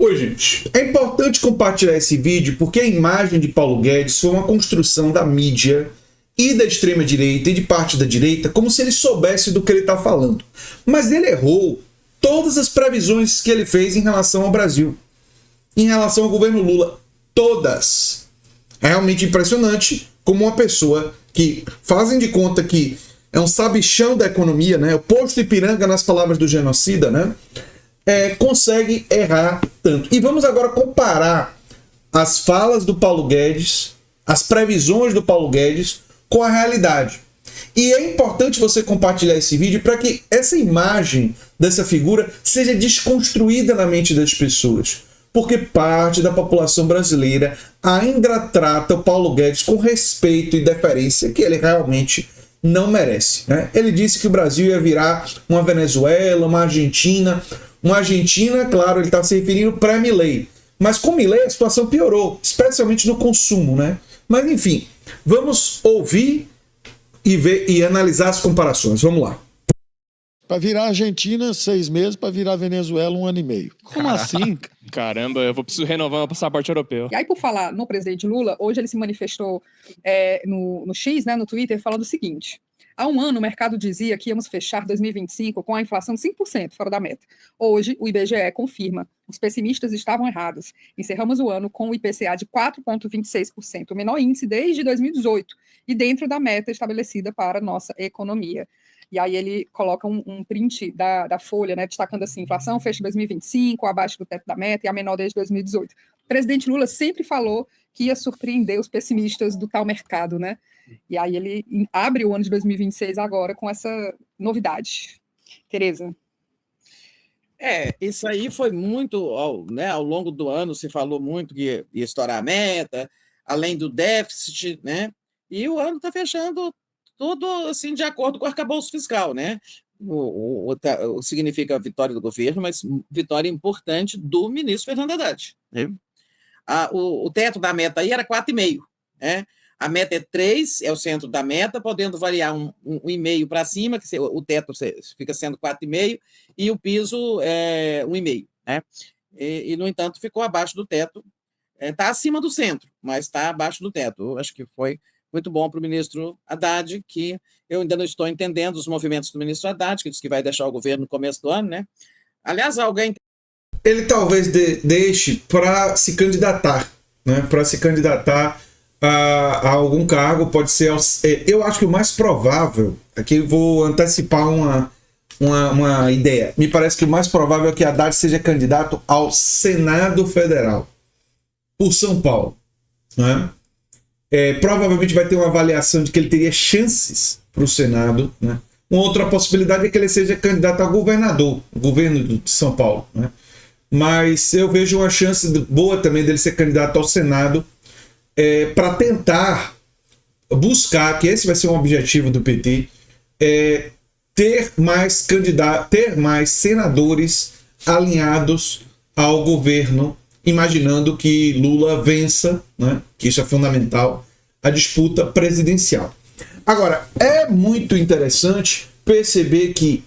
Oi, gente. É importante compartilhar esse vídeo porque a imagem de Paulo Guedes foi uma construção da mídia e da extrema-direita e de parte da direita como se ele soubesse do que ele está falando. Mas ele errou todas as previsões que ele fez em relação ao Brasil, em relação ao governo Lula. Todas. É realmente impressionante como uma pessoa que fazem de conta que é um sabichão da economia, né? O posto Ipiranga nas palavras do genocida, né? Consegue errar tanto. E vamos agora comparar as falas do Paulo Guedes, as previsões do Paulo Guedes com a realidade. E é importante você compartilhar esse vídeo para que essa imagem dessa figura seja desconstruída na mente das pessoas. Porque parte da população brasileira ainda trata o Paulo Guedes com respeito e deferência que ele realmente não merece, né? Ele disse que o Brasil ia virar uma Venezuela, uma Argentina. Uma Argentina, claro, ele está se referindo pré-Milei. Mas com Milei a situação piorou, especialmente no consumo, né? Mas enfim, vamos ouvir e ver e analisar as comparações. Vamos lá. Para virar Argentina, 6 meses, para virar Venezuela, 1 ano e meio. Como assim? Caramba, eu preciso renovar meu passaporte europeu. E aí, por falar no presidente Lula, hoje ele se manifestou no X, né, no Twitter, falando o seguinte: há um ano o mercado dizia que íamos fechar 2025 com a inflação de 5% fora da meta. Hoje, o IBGE confirma. Os pessimistas estavam errados. Encerramos o ano com o IPCA de 4,26%, o menor índice desde 2018, e dentro da meta estabelecida para a nossa economia. E aí ele coloca um print da Folha, né, destacando assim: inflação fecha 2025, abaixo do teto da meta e a menor desde 2018. O presidente Lula sempre falou que ia surpreender os pessimistas do tal mercado, né? E aí ele abre o ano de 2026 agora com essa novidade. Tereza. Isso aí foi muito, né, ao longo do ano se falou muito que ia estourar a meta, além do déficit, né? E o ano está fechando tudo assim de acordo com o arcabouço fiscal, né? Significa vitória do governo, mas vitória importante do ministro Fernando Haddad, né? O teto da meta aí era 4,5, né? A meta é 3, é o centro da meta, podendo variar 1,5 para cima, que o teto fica sendo 4,5, e o piso é 1,5, né? E, no entanto, ficou abaixo do teto. Está acima do centro, mas está abaixo do teto. Eu acho que foi muito bom para o ministro Haddad, que eu ainda não estou entendendo os movimentos do ministro Haddad, que diz que vai deixar o governo no começo do ano, né? Aliás, alguém... Ele talvez deixe para se candidatar, né? Para se candidatar a algum cargo, pode ser... Eu acho que o mais provável, aqui eu vou antecipar uma ideia, me parece que o mais provável é que Haddad seja candidato ao Senado Federal, por São Paulo, né? Provavelmente vai ter uma avaliação de que ele teria chances para o Senado, né? Uma outra possibilidade é que ele seja candidato a governador, o governo de São Paulo, né? Mas eu vejo uma chance boa também dele ser candidato ao Senado, para tentar buscar, que esse vai ser um objetivo do PT, ter mais senadores alinhados ao governo, imaginando que Lula vença, né, que isso é fundamental, a disputa presidencial. Agora, é muito interessante perceber que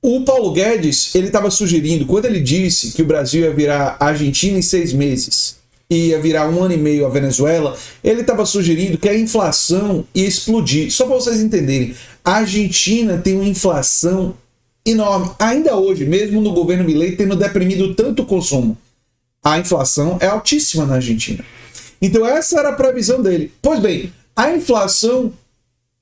o Paulo Guedes, ele estava sugerindo, quando ele disse que o Brasil ia virar Argentina em 6 meses, e ia virar 1 ano e meio a Venezuela, ele estava sugerindo que a inflação ia explodir. Só para vocês entenderem, a Argentina tem uma inflação enorme. Ainda hoje, mesmo no governo Milei, tendo deprimido tanto o consumo, a inflação é altíssima na Argentina. Então essa era a previsão dele. Pois bem, a inflação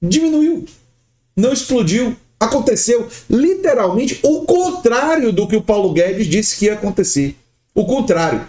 diminuiu, não explodiu. Aconteceu literalmente o contrário do que o Paulo Guedes disse que ia acontecer. O contrário.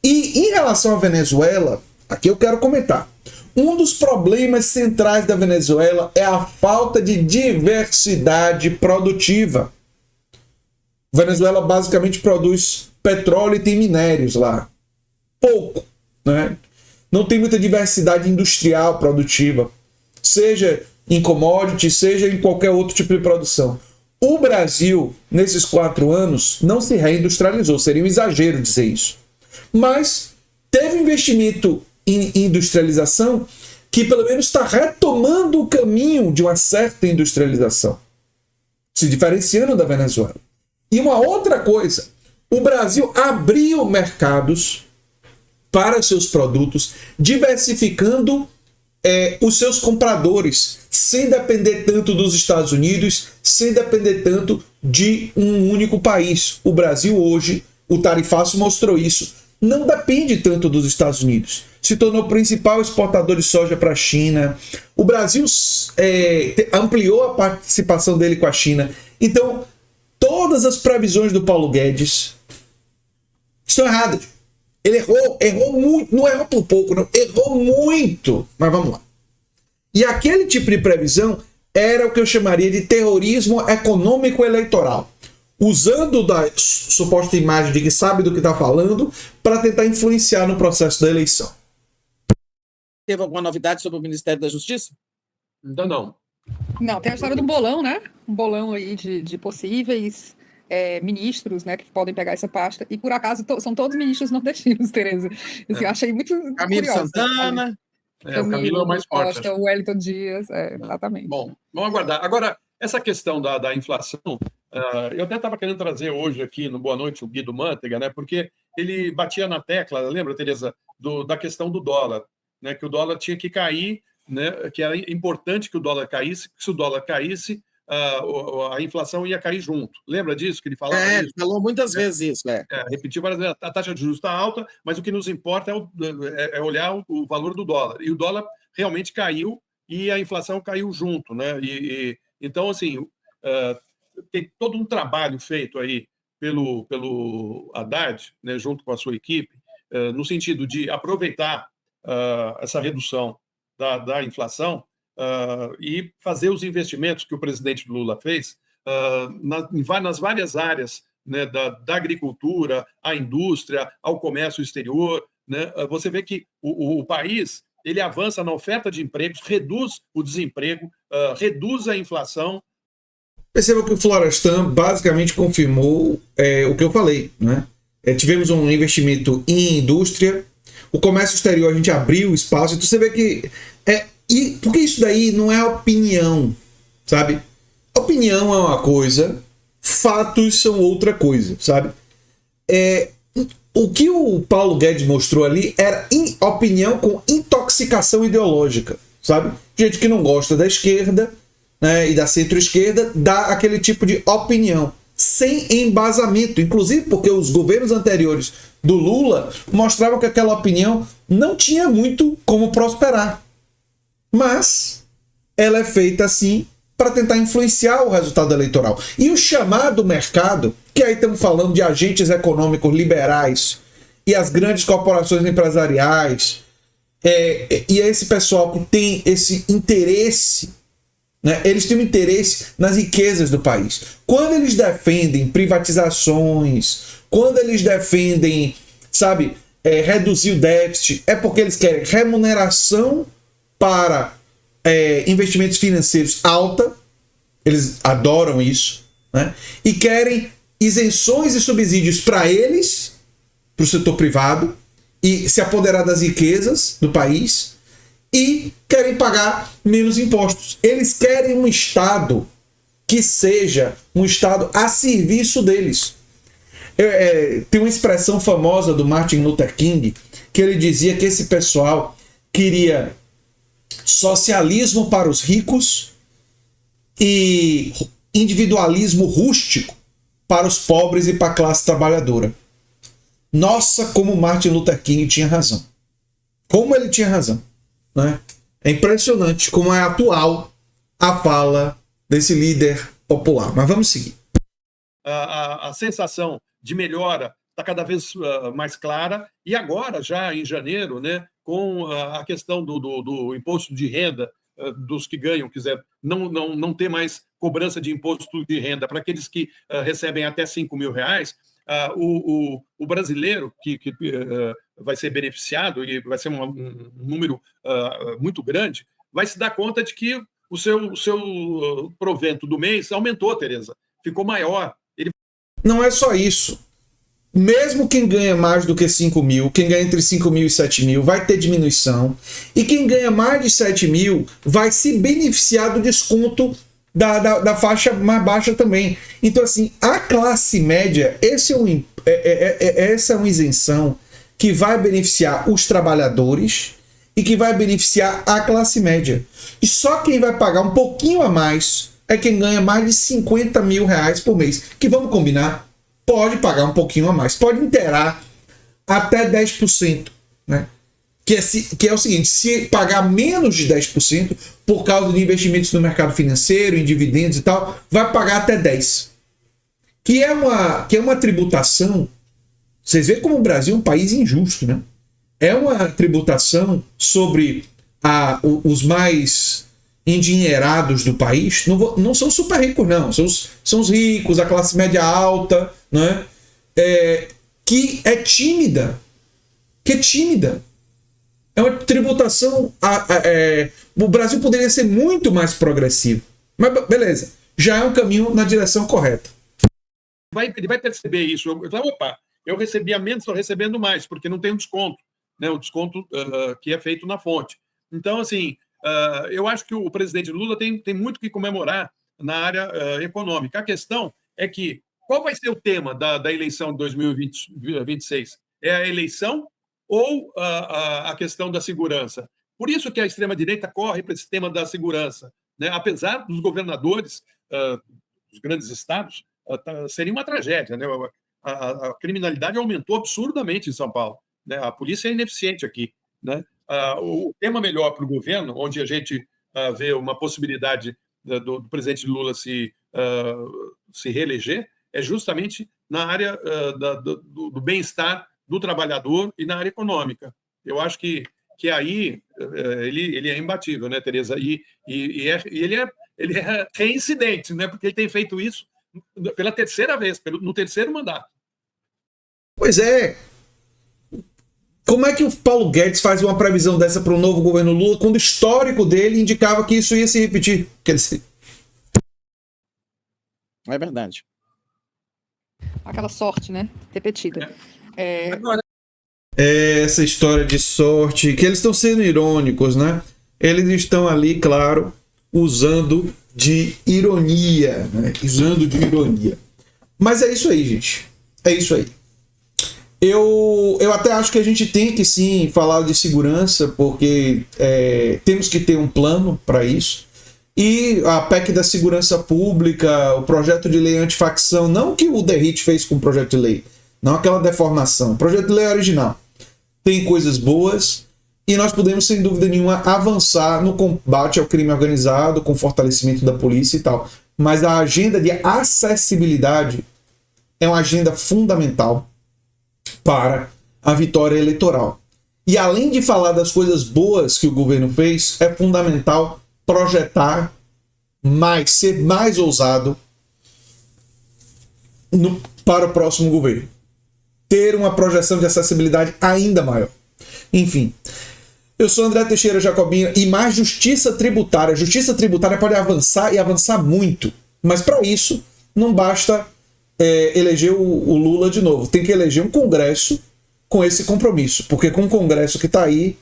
E em relação à Venezuela, aqui eu quero comentar. Um dos problemas centrais da Venezuela é a falta de diversidade produtiva. A Venezuela basicamente produz petróleo e tem minérios lá. Pouco, né? Não tem muita diversidade industrial produtiva, seja em commodities, seja em qualquer outro tipo de produção. O Brasil, nesses 4 anos, não se reindustrializou. Seria um exagero dizer isso. Mas teve investimento em industrialização que pelo menos está retomando o caminho de uma certa industrialização, se diferenciando da Venezuela. E uma outra coisa, o Brasil abriu mercados para seus produtos, diversificando os seus compradores, sem depender tanto dos Estados Unidos, sem depender tanto de um único país. O Brasil hoje, o tarifaço mostrou isso, não depende tanto dos Estados Unidos. Se tornou o principal exportador de soja para a China. O Brasil ampliou a participação dele com a China. Então, todas as previsões do Paulo Guedes estão erradas. Ele errou muito, não errou por pouco, não, errou muito. Mas vamos lá. E aquele tipo de previsão era o que eu chamaria de terrorismo econômico eleitoral, usando da suposta imagem de que sabe do que está falando para tentar influenciar no processo da eleição. Teve alguma novidade sobre o Ministério da Justiça? Ainda não. Não, tem a história do bolão, né? Um bolão aí de possíveis ministros, né, que podem pegar essa pasta. E por acaso são todos ministros nordestinos, Tereza. Assim, eu achei muito Camilo curioso. Santana. O Camilo é o mais forte. Costa, o Wellington Dias, exatamente. Bom, vamos aguardar. Agora, essa questão da inflação, eu até estava querendo trazer hoje aqui no Boa Noite o Guido Mantega, né, porque ele batia na tecla, lembra, Tereza, da questão do dólar, né, que o dólar tinha que cair, né, que era importante que o dólar caísse, que se o dólar caísse, a inflação ia cair junto. Lembra disso que ele falava? Ele falou muitas vezes isso. Repetiu várias vezes, a taxa de juros está alta, mas o que nos importa é olhar o valor do dólar. E o dólar realmente caiu e a inflação caiu junto, né? Então, assim, tem todo um trabalho feito aí pelo Haddad, né, junto com a sua equipe, no sentido de aproveitar essa redução da inflação e fazer os investimentos que o presidente Lula fez nas várias áreas, né, da agricultura, à indústria, ao comércio exterior, né? Você vê que o país ele avança na oferta de empregos, reduz o desemprego, reduz a inflação. Perceba que o Florestan basicamente confirmou o que eu falei, né? Tivemos um investimento em indústria, o comércio exterior a gente abriu espaço, então você vê que porque isso daí não é opinião, sabe? Opinião é uma coisa, fatos são outra coisa, sabe? O que o Paulo Guedes mostrou ali era opinião com intoxicação ideológica, sabe? Gente que não gosta da esquerda, né, e da centro-esquerda dá aquele tipo de opinião, sem embasamento, inclusive porque os governos anteriores do Lula mostravam que aquela opinião não tinha muito como prosperar. Mas ela é feita assim para tentar influenciar o resultado eleitoral. E o chamado mercado, que aí estamos falando de agentes econômicos liberais e as grandes corporações empresariais, e esse pessoal que tem esse interesse, né, eles têm um interesse nas riquezas do país. Quando eles defendem privatizações, quando eles defendem, sabe, reduzir o déficit, é porque eles querem remuneração para investimentos financeiros alta, eles adoram isso, né? E querem isenções e subsídios para eles, para o setor privado, e se apoderar das riquezas do país, e querem pagar menos impostos. Eles querem um Estado que seja um Estado a serviço deles. Tem uma expressão famosa do Martin Luther King, que ele dizia que esse pessoal queria socialismo para os ricos e individualismo rústico para os pobres e para a classe trabalhadora. Nossa, como Martin Luther King tinha razão. Como ele tinha razão, né? É impressionante como é atual a fala desse líder popular. Mas vamos seguir. A sensação de melhora está cada vez mais clara, e agora, já em janeiro, né, com a questão do imposto de renda dos que ganham, quiser não ter mais cobrança de imposto de renda para aqueles que recebem até R$5.000, o brasileiro que vai ser beneficiado, e vai ser um número muito grande, vai se dar conta de que o seu provento do mês aumentou, Tereza, ficou maior. Não é só isso. Mesmo quem ganha mais do que 5 mil, quem ganha entre 5 mil e 7 mil, vai ter diminuição. E quem ganha mais de 7 mil vai se beneficiar do desconto da faixa mais baixa também. Então, assim, a classe média, essa é uma isenção que vai beneficiar os trabalhadores e que vai beneficiar a classe média. E só quem vai pagar um pouquinho a mais é quem ganha mais de 50 mil reais por mês. Que, vamos combinar, pode pagar um pouquinho a mais, pode inteirar até 10%, né? Que é o seguinte, se pagar menos de 10% por causa de investimentos no mercado financeiro, em dividendos e tal, vai pagar até 10%. Que é uma tributação, vocês veem como o Brasil é um país injusto, né? É uma tributação sobre os mais endinheirados do país, não são super ricos não, são os ricos, a classe média alta, né? Que é tímida. É uma tributação. O Brasil poderia ser muito mais progressivo. Mas beleza, já é um caminho na direção correta. Ele vai perceber isso. Eu recebia menos, estou recebendo mais, porque não tem um desconto, né? O desconto que é feito na fonte. Então, assim, eu acho que o presidente Lula tem muito que comemorar na área econômica. A questão é que qual vai ser o tema da eleição de 2026? É a eleição ou a questão da segurança? Por isso que a extrema-direita corre para esse tema da segurança, né? Apesar dos governadores dos grandes estados seria uma tragédia, né? A criminalidade aumentou absurdamente em São Paulo, né? A polícia é ineficiente aqui, né? O tema melhor para o governo, onde a gente vê uma possibilidade do presidente Lula se reeleger, é justamente na área do bem-estar do trabalhador e na área econômica. Eu acho que aí ele é imbatível, né, Tereza? E ele é reincidente, né? Porque ele tem feito isso pela terceira vez, no terceiro mandato. Pois é. Como é que o Paulo Guedes faz uma previsão dessa para o novo governo Lula, quando o histórico dele indicava que isso ia se repetir? Quer dizer... É verdade. Aquela sorte, né? Repetida. Agora, essa história de sorte, que eles estão sendo irônicos, né? Eles estão ali, claro, usando de ironia, né? Mas é isso aí, gente. É isso aí. Eu até acho que a gente tem que sim falar de segurança, porque temos que ter um plano para isso. E a PEC da segurança pública, o projeto de lei antifacção, não que o Derrite fez com o projeto de lei, não aquela deformação. O projeto de lei é original. Tem coisas boas e nós podemos, sem dúvida nenhuma, avançar no combate ao crime organizado, com fortalecimento da polícia e tal. Mas a agenda de acessibilidade é uma agenda fundamental para a vitória eleitoral. E além de falar das coisas boas que o governo fez, é fundamental projetar mais, ser mais ousado para o próximo governo. Ter uma projeção de acessibilidade ainda maior. Enfim, eu sou André Teixeira Jacobina e mais justiça tributária. Justiça tributária pode avançar e avançar muito, mas para isso não basta eleger o Lula de novo. Tem que eleger um Congresso com esse compromisso, porque com o Congresso que está aí,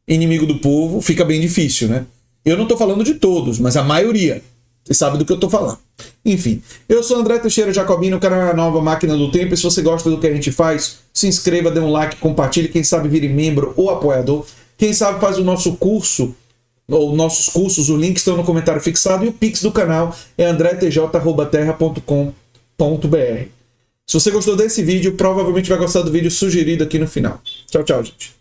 inimigo do povo, fica bem difícil, né? Eu não estou falando de todos, mas a maioria. Você sabe do que eu estou falando. Enfim, eu sou André Teixeira Jacobina, o canal é a Nova Máquina do Tempo. E se você gosta do que a gente faz, se inscreva, dê um like, compartilhe. Quem sabe vire membro ou apoiador. Quem sabe faz o nosso curso, ou nossos cursos, os links estão no comentário fixado. E o Pix do canal é andretj@terra.com.br. Se você gostou desse vídeo, provavelmente vai gostar do vídeo sugerido aqui no final. Tchau, tchau, gente.